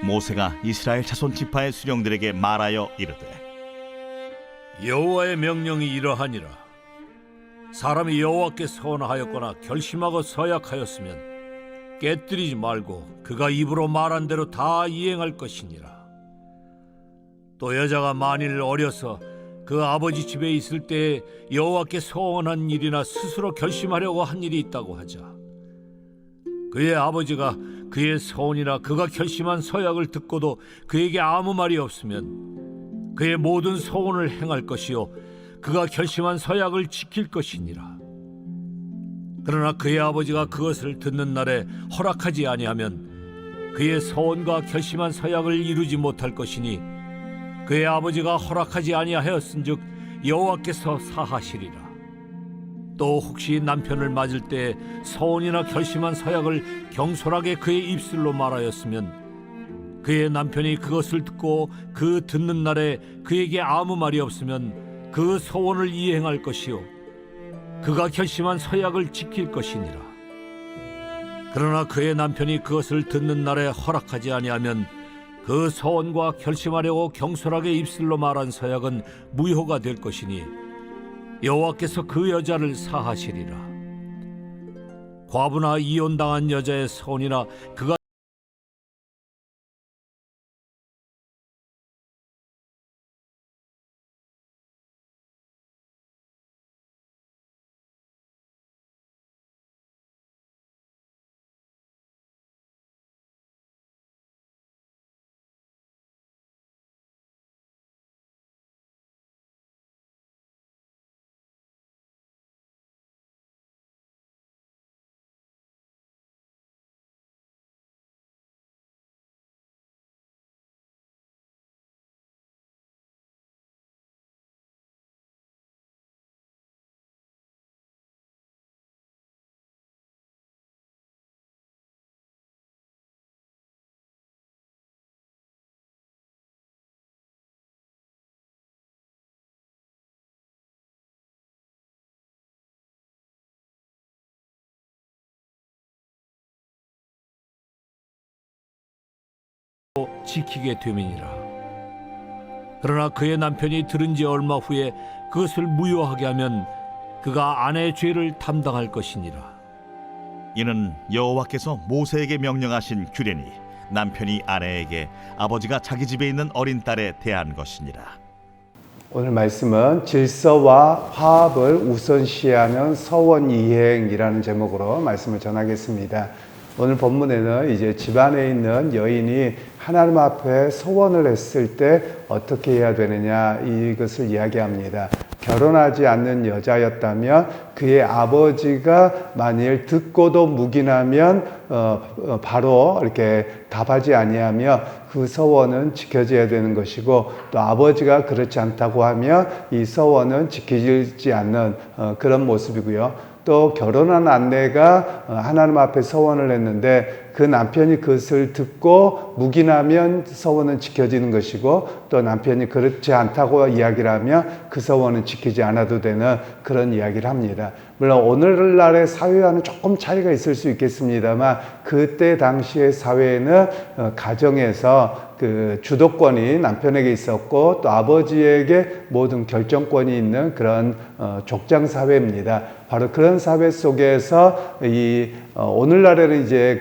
모세가 이스라엘 자손 지파의 수령들에게 말하여 이르되 여호와의 명령이 이러하니라. 사람이 여호와께 서원하였거나 결심하고 서약하였으면 깨뜨리지 말고 그가 입으로 말한 대로 다 이행할 것이니라. 또 여자가 만일 어려서 그 아버지 집에 있을 때 여호와께 서원한 일이나 스스로 결심하려고 한 일이 있다고 하자. 그의 아버지가 그의 서원이나 그가 결심한 서약을 듣고도 그에게 아무 말이 없으면 그의 모든 서원을 행할 것이요 그가 결심한 서약을 지킬 것이니라. 그러나 그의 아버지가 그것을 듣는 날에 허락하지 아니하면 그의 서원과 결심한 서약을 이루지 못할 것이니 그의 아버지가 허락하지 아니하였은즉 여호와께서 사하시리라. 또 혹시 남편을 맞을 때 서원이나 결심한 서약을 경솔하게 그의 입술로 말하였으면 그의 남편이 그것을 듣고 그 듣는 날에 그에게 아무 말이 없으면 그 서원을 이행할 것이요 그가 결심한 서약을 지킬 것이니라. 그러나 그의 남편이 그것을 듣는 날에 허락하지 아니하면 그 서원과 결심하려고 경솔하게 입술로 말한 서약은 무효가 될 것이니 여호와께서 그 여자를 사하시리라. 과부나 이혼당한 여자의 서원이나 그가 지키게 됨이니라. 그러나 그의 남편이 들은 지 얼마 후에 그것을 무효하게 하면 그가 아내의 죄를 담당할 것이니라. 이는 여호와께서 모세에게 명령하신 규례니 남편이 아내에게 아버지가 자기 집에 있는 어린 딸에 대한 것이니라. 오늘 말씀은 질서와 화합을 우선시하는 서원 이행이라는 제목으로 말씀을 전하겠습니다. 오늘 본문에는 이제 집안에 있는 여인이 하나님 앞에 소원을 했을 때 어떻게 해야 되느냐 이것을 이야기합니다. 결혼하지 않는 여자였다면 그의 아버지가 만일 듣고도 묵인하면 바로 이렇게 답하지 아니하며 그 서원은 지켜져야 되는 것이고, 또 아버지가 그렇지 않다고 하면 이 서원은 지켜지지 않는 그런 모습이고요. 또 결혼한 아내가 하나님 앞에 서원을 했는데 그 남편이 그것을 듣고 묵인하면 서원은 지켜지는 것이고, 또 남편이 그렇지 않다고 이야기를 하면 그 서원은 지키지 않아도 되는 그런 이야기를 합니다. 물론 오늘날의 사회와는 조금 차이가 있을 수 있겠습니다만 그때 당시의 사회에는 가정에서 그 주도권이 남편에게 있었고 또 아버지에게 모든 결정권이 있는 그런 족장 사회입니다. 바로 그런 사회 속에서 오늘날에는 이제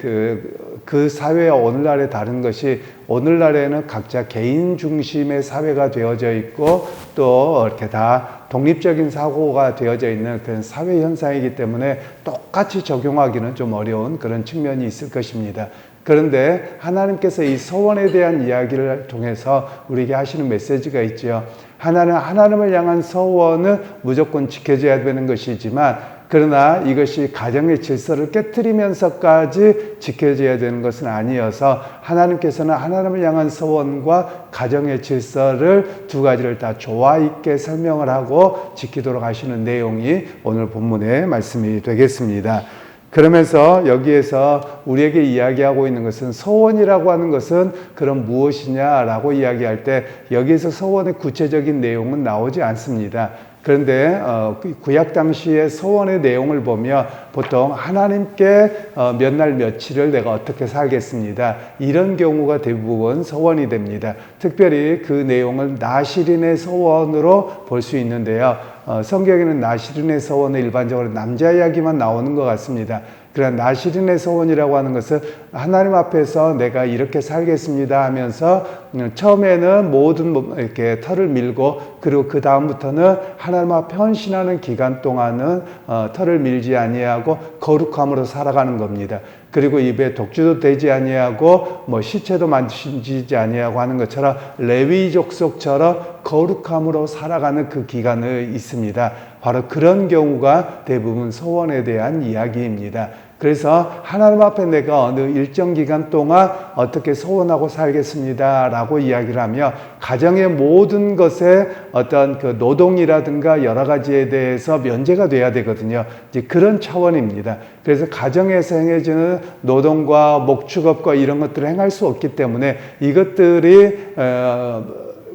그 사회와 오늘날의 다른 것이, 오늘날에는 각자 개인 중심의 사회가 되어져 있고 또 이렇게 다 독립적인 사고가 되어져 있는 그런 사회 현상이기 때문에 똑같이 적용하기는 좀 어려운 그런 측면이 있을 것입니다. 그런데 하나님께서 이 서원에 대한 이야기를 통해서 우리에게 하시는 메시지가 있죠. 하나님을 향한 서원은 무조건 지켜져야 되는 것이지만, 그러나 이것이 가정의 질서를 깨트리면서까지 지켜져야 되는 것은 아니어서 하나님께서는 하나님을 향한 서원과 가정의 질서를 두 가지를 다 조화 있게 설명을 하고 지키도록 하시는 내용이 오늘 본문의 말씀이 되겠습니다. 그러면서 여기에서 우리에게 이야기하고 있는 것은, 서원이라고 하는 것은 그럼 무엇이냐라고 이야기할 때 여기에서 서원의 구체적인 내용은 나오지 않습니다. 그런데 그 구약 당시의 서원의 내용을 보면 보통 하나님께 몇 날 며칠을 내가 어떻게 살겠습니다. 이런 경우가 대부분 서원이 됩니다. 특별히 그 내용을 나시린의 서원으로 볼 수 있는데요. 성경에는 나시린의 서원은 일반적으로 남자 이야기만 나오는 것 같습니다. 그러나 나시린의 서원이라고 하는 것은 하나님 앞에서 내가 이렇게 살겠습니다 하면서 처음에는 모든 이렇게 털을 밀고 그리고 그 다음부터는 하나님 앞에 헌신하는 기간 동안은 털을 밀지 아니하고 거룩함으로 살아가는 겁니다. 그리고 입에 독주도 되지 아니하고 뭐 시체도 만지지 아니하고 하는 것처럼 레위 족속처럼 거룩함으로 살아가는 그 기간이 있습니다. 바로 그런 경우가 대부분 소원에 대한 이야기입니다. 그래서 하나님 앞에 내가 어느 일정 기간 동안 어떻게 소원하고 살겠습니다 라고 이야기를 하며 가정의 모든 것에 어떤 그 노동이라든가 여러 가지에 대해서 면제가 돼야 되거든요. 이제 그런 차원입니다. 그래서 가정에서 행해지는 노동과 목축업과 이런 것들을 행할 수 없기 때문에 이것들이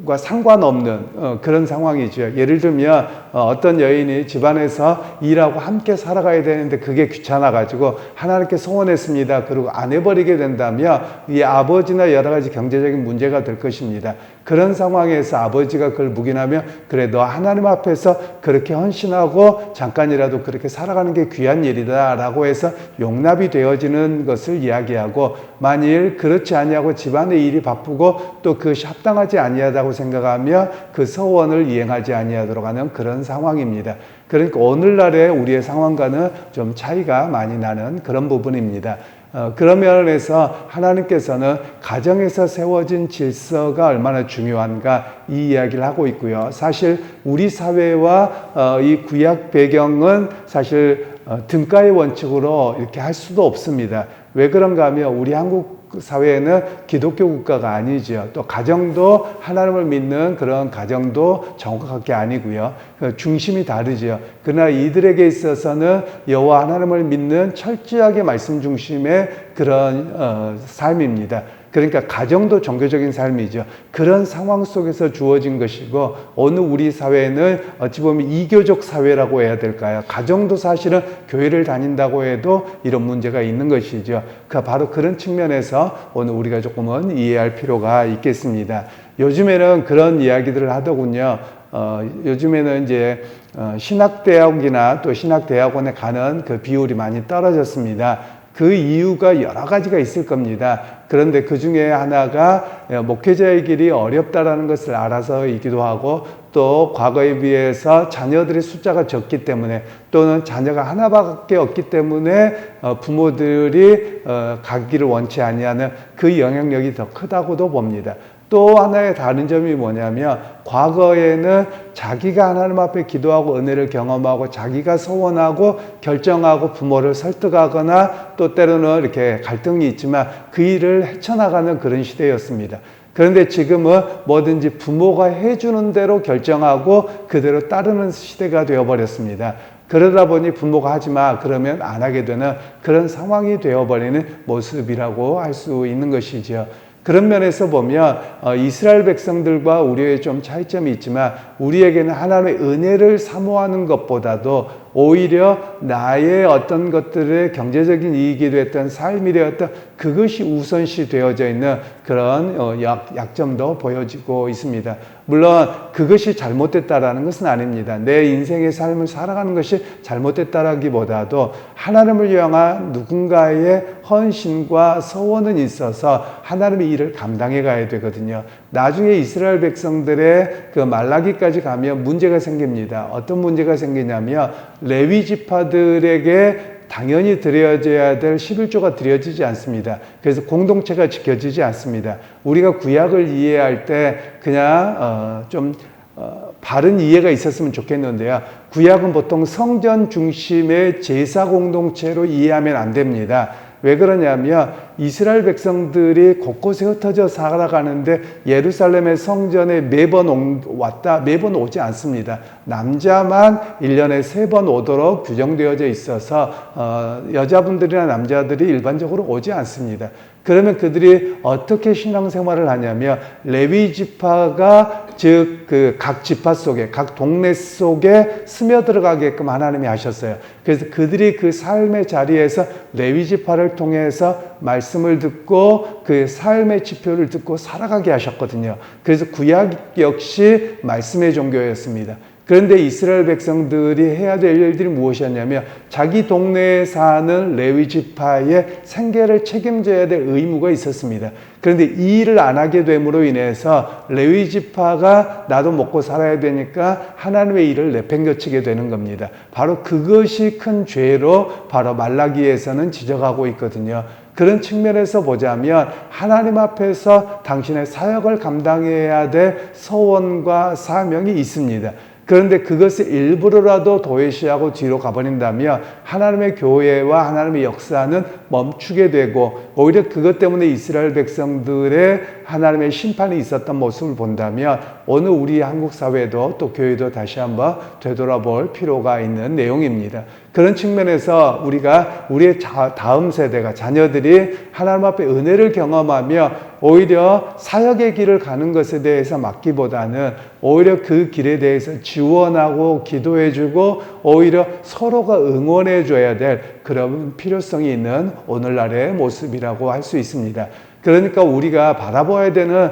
과 상관없는 그런 상황이죠. 예를 들면 어떤 여인이 집안에서 일하고 함께 살아가야 되는데 그게 귀찮아가지고 하나님께 소원했습니다. 그리고 안 해버리게 된다면 이 아버지나 여러 가지 경제적인 문제가 될 것입니다. 그런 상황에서 아버지가 그걸 묵인하면 그래 너 하나님 앞에서 그렇게 헌신하고 잠깐이라도 그렇게 살아가는 게 귀한 일이다 라고 해서 용납이 되어지는 것을 이야기하고 만일 그렇지 아니하고 집안의 일이 바쁘고 또 그것이 합당하지 아니하다고 생각하며 그 서원을 이행하지 아니하도록 하는 그런 상황입니다. 그러니까 오늘날의 우리의 상황과는 좀 차이가 많이 나는 그런 부분입니다. 그런 면에서 하나님께서는 가정에서 세워진 질서가 얼마나 중요한가 이 이야기를 하고 있고요. 사실 우리 사회와 이 구약 배경은 사실 등가의 원칙으로 이렇게 할 수도 없습니다. 왜 그런가 하면 우리 한국 사회에는 기독교 국가가 아니죠. 또 가정도 하나님을 믿는 그런 가정도 정확하게 아니고요. 중심이 다르죠. 그러나 이들에게 있어서는 여호와 하나님을 믿는 철저하게 말씀 중심의 그런 삶입니다. 그러니까 가정도 종교적인 삶이죠. 그런 상황 속에서 주어진 것이고 오늘 우리 사회는 어찌 보면 이교적 사회라고 해야 될까요? 가정도 사실은 교회를 다닌다고 해도 이런 문제가 있는 것이죠. 바로 그런 측면에서 오늘 우리가 조금은 이해할 필요가 있겠습니다. 요즘에는 그런 이야기들을 하더군요. 요즘에는 이제 신학대학이나 또 신학대학원에 가는 그 비율이 많이 떨어졌습니다. 그 이유가 여러 가지가 있을 겁니다. 그런데 그 중에 하나가 목회자의 길이 어렵다라는 것을 알아서이기도 하고 또 과거에 비해서 자녀들의 숫자가 적기 때문에 또는 자녀가 하나밖에 없기 때문에 부모들이 가기를 원치 아니하는 그 영향력이 더 크다고도 봅니다. 또 하나의 다른 점이 뭐냐면 과거에는 자기가 하나님 앞에 기도하고 은혜를 경험하고 자기가 소원하고 결정하고 부모를 설득하거나 또 때로는 이렇게 갈등이 있지만 그 일을 헤쳐나가는 그런 시대였습니다. 그런데 지금은 뭐든지 부모가 해주는 대로 결정하고 그대로 따르는 시대가 되어버렸습니다. 그러다 보니 부모가 하지 마 그러면 안 하게 되는 그런 상황이 되어버리는 모습이라고 할 수 있는 것이죠. 그런 면에서 보면 이스라엘 백성들과 우리의 좀 차이점이 있지만 우리에게는 하나님의 은혜를 사모하는 것보다도 오히려 나의 어떤 것들의 경제적인 이익이 됐던 삶이 되었던 그것이 우선시 되어져 있는 그런 약점도 보여지고 있습니다. 물론 그것이 잘못됐다라는 것은 아닙니다. 내 인생의 삶을 살아가는 것이 잘못됐다라기보다도 하나님을 향한 누군가의 헌신과 서원은 있어서 하나님의 일을 감당해 가야 되거든요. 나중에 이스라엘 백성들의 그 말라기까지 가면 문제가 생깁니다. 어떤 문제가 생기냐면 레위 지파들에게 당연히 드려져야 될 11조가 드려지지 않습니다. 그래서 공동체가 지켜지지 않습니다. 우리가 구약을 이해할 때 그냥 바른 이해가 있었으면 좋겠는데요. 구약은 보통 성전 중심의 제사 공동체로 이해하면 안 됩니다. 왜 그러냐면 이스라엘 백성들이 곳곳에 흩어져 살아가는데 예루살렘의 성전에 매번 왔다 매번 오지 않습니다. 남자만 1년에 3번 오도록 규정되어져 있어서 여자분들이나 남자들이 일반적으로 오지 않습니다. 그러면 그들이 어떻게 신앙생활을 하냐면 레위 지파가 즉 그 각 지파 속에 각 동네 속에 스며들어가게끔 하나님이 하셨어요. 그래서 그들이 그 삶의 자리에서 레위 지파를 통해서 말씀을 듣고 그 삶의 지표를 듣고 살아가게 하셨거든요. 그래서 구약 역시 말씀의 종교였습니다. 그런데 이스라엘 백성들이 해야 될 일들이 무엇이었냐면 자기 동네에 사는 레위 지파의 생계를 책임져야 될 의무가 있었습니다. 그런데 이 일을 안 하게 됨으로 인해서 레위 지파가 나도 먹고 살아야 되니까 하나님의 일을 내팽겨치게 되는 겁니다. 바로 그것이 큰 죄로 바로 말라기에서는 지적하고 있거든요. 그런 측면에서 보자면 하나님 앞에서 당신의 사역을 감당해야 될 소원과 사명이 있습니다. 그런데 그것을 일부러라도 도외시하고 뒤로 가버린다면 하나님의 교회와 하나님의 역사는 멈추게 되고 오히려 그것 때문에 이스라엘 백성들의 하나님의 심판이 있었던 모습을 본다면 오늘 우리 한국 사회도 또 교회도 다시 한번 되돌아볼 필요가 있는 내용입니다. 그런 측면에서 우리가 우리의 다음 세대가 자녀들이 하나님 앞에 은혜를 경험하며 오히려 사역의 길을 가는 것에 대해서 맡기보다는 오히려 그 길에 대해서 지원하고 기도해주고 오히려 서로가 응원해줘야 될 그런 필요성이 있는 오늘날의 모습이라고 할 수 있습니다. 그러니까 우리가 바라봐야 되는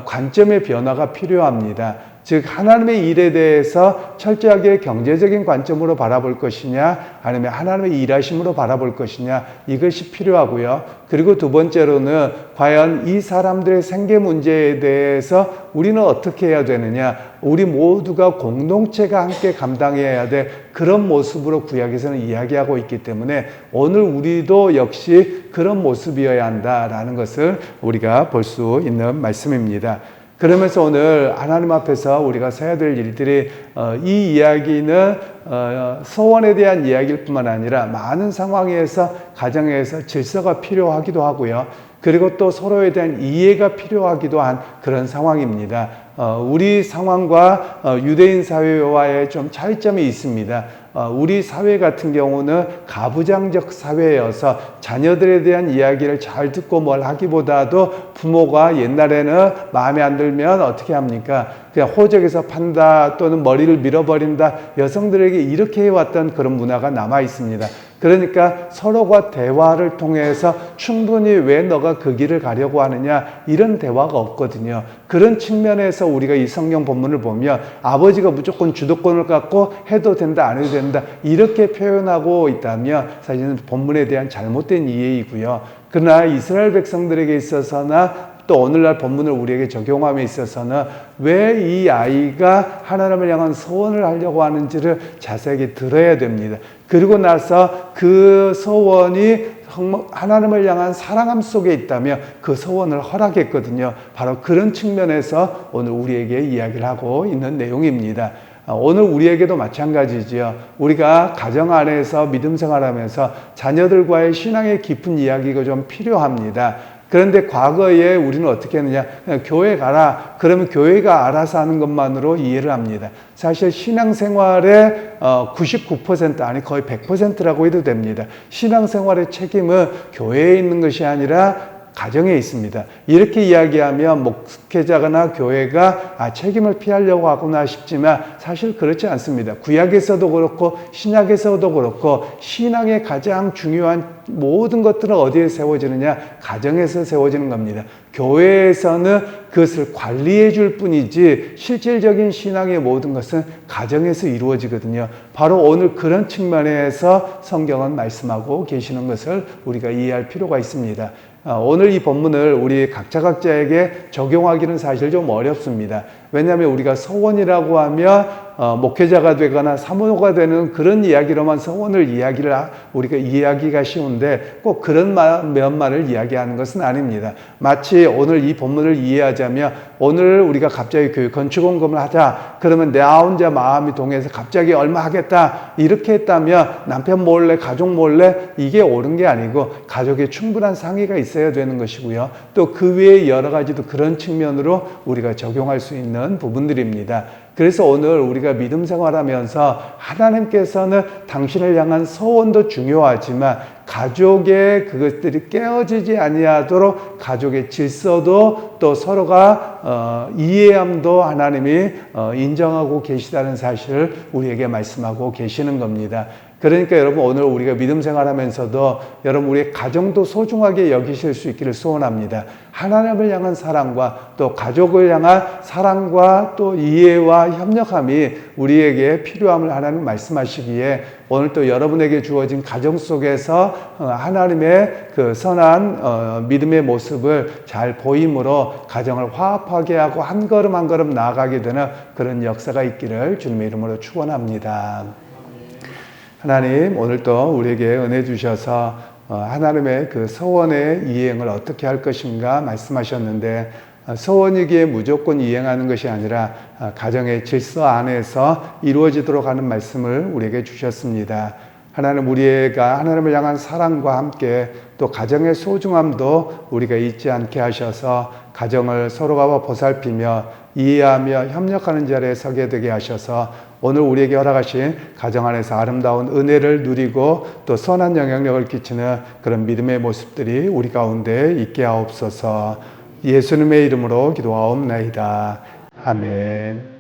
관점의 변화가 필요합니다. 즉 하나님의 일에 대해서 철저하게 경제적인 관점으로 바라볼 것이냐 아니면 하나님의 일하심으로 바라볼 것이냐 이것이 필요하고요. 그리고 두 번째로는 과연 이 사람들의 생계 문제에 대해서 우리는 어떻게 해야 되느냐 우리 모두가 공동체가 함께 감당해야 될 그런 모습으로 구약에서는 이야기하고 있기 때문에 오늘 우리도 역시 그런 모습이어야 한다라는 것을 우리가 볼 수 있는 말씀입니다. 그러면서 오늘 하나님 앞에서 우리가 서야 될 일들이 이 이야기는 소원에 대한 이야기일 뿐만 아니라 많은 상황에서 가정에서 질서가 필요하기도 하고요. 그리고 또 서로에 대한 이해가 필요하기도 한 그런 상황입니다. 우리 상황과 유대인 사회와의 좀 차이점이 있습니다. 우리 사회 같은 경우는 가부장적 사회여서 자녀들에 대한 이야기를 잘 듣고 뭘 하기보다도 부모가 옛날에는 마음에 안 들면 어떻게 합니까? 그냥 호적에서 판다 또는 머리를 밀어버린다. 여성들에게 이렇게 해왔던 그런 문화가 남아 있습니다. 그러니까 서로가 대화를 통해서 충분히 왜 너가 그 길을 가려고 하느냐 이런 대화가 없거든요. 그런 측면에서 우리가 이 성경 본문을 보면 아버지가 무조건 주도권을 갖고 해도 된다 안 해도 된다 이렇게 표현하고 있다면 사실은 본문에 대한 잘못된 이해이고요. 그러나 이스라엘 백성들에게 있어서나 또 오늘날 본문을 우리에게 적용함에 있어서는 왜 이 아이가 하나님을 향한 소원을 하려고 하는지를 자세하게 들어야 됩니다. 그리고 나서 그 소원이 하나님을 향한 사랑함 속에 있다면 그 소원을 허락했거든요. 바로 그런 측면에서 오늘 우리에게 이야기를 하고 있는 내용입니다. 오늘 우리에게도 마찬가지지요. 우리가 가정 안에서 믿음 생활하면서 자녀들과의 신앙의 깊은 이야기가 좀 필요합니다. 그런데 과거에 우리는 어떻게 했느냐? 그냥 교회 가라. 그러면 교회가 알아서 하는 것만으로 이해를 합니다. 사실 신앙생활의 99% 아니 거의 100%라고 해도 됩니다. 신앙생활의 책임은 교회에 있는 것이 아니라 가정에 있습니다. 이렇게 이야기하면 목회자나 교회가 책임을 피하려고 하구나 싶지만 사실 그렇지 않습니다. 구약에서도 그렇고 신약에서도 그렇고 신앙의 가장 중요한 모든 것들은 어디에 세워지느냐? 가정에서 세워지는 겁니다. 교회에서는 그것을 관리해 줄 뿐이지 실질적인 신앙의 모든 것은 가정에서 이루어지거든요. 바로 오늘 그런 측면에서 성경은 말씀하고 계시는 것을 우리가 이해할 필요가 있습니다. 오늘 이 본문을 우리 각자에게 적용하기는 사실 좀 어렵습니다. 왜냐하면 우리가 서원이라고 하면 목회자가 되거나 사모가 되는 그런 이야기로만 서원을 우리가 이야기가 쉬운데 꼭 그런 면만을 이야기하는 것은 아닙니다. 마치 오늘 이 본문을 이해하자면 오늘 우리가 갑자기 교회 건축원금을 하자 그러면 나 혼자 마음이 동해서 갑자기 얼마 하겠다 이렇게 했다면 남편 몰래 가족 몰래 이게 옳은 게 아니고 가족에 충분한 상의가 있어야 되는 것이고요. 또 그 외에 여러 가지도 그런 측면으로 우리가 적용할 수 있는 부분들입니다. 그래서 오늘 우리가 믿음 생활하면서 하나님께서는 당신을 향한 서원도 중요하지만 가족의 그것들이 깨어지지 아니하도록 가족의 질서도 또 서로가 이해함도 하나님이 인정하고 계시다는 사실을 우리에게 말씀하고 계시는 겁니다. 그러니까 여러분 오늘 우리가 믿음 생활하면서도 여러분 우리의 가정도 소중하게 여기실 수 있기를 소원합니다. 하나님을 향한 사랑과 또 가족을 향한 사랑과 또 이해와 협력함이 우리에게 필요함을 하나님 말씀하시기에 오늘 또 여러분에게 주어진 가정 속에서 하나님의 그 선한 믿음의 모습을 잘 보임으로 가정을 화합하게 하고 한 걸음 한 걸음 나아가게 되는 그런 역사가 있기를 주님의 이름으로 축원합니다. 하나님 오늘도 우리에게 은혜 주셔서 하나님의 그 서원의 이행을 어떻게 할 것인가 말씀하셨는데 서원이기에 무조건 이행하는 것이 아니라 가정의 질서 안에서 이루어지도록 하는 말씀을 우리에게 주셨습니다. 하나님 우리가 하나님을 향한 사랑과 함께 또 가정의 소중함도 우리가 잊지 않게 하셔서 가정을 서로가 보살피며 이해하며 협력하는 자리에 서게 되게 하셔서 오늘 우리에게 허락하신 가정 안에서 아름다운 은혜를 누리고 또 선한 영향력을 끼치는 그런 믿음의 모습들이 우리 가운데 있게 하옵소서. 예수님의 이름으로 기도하옵나이다. 아멘.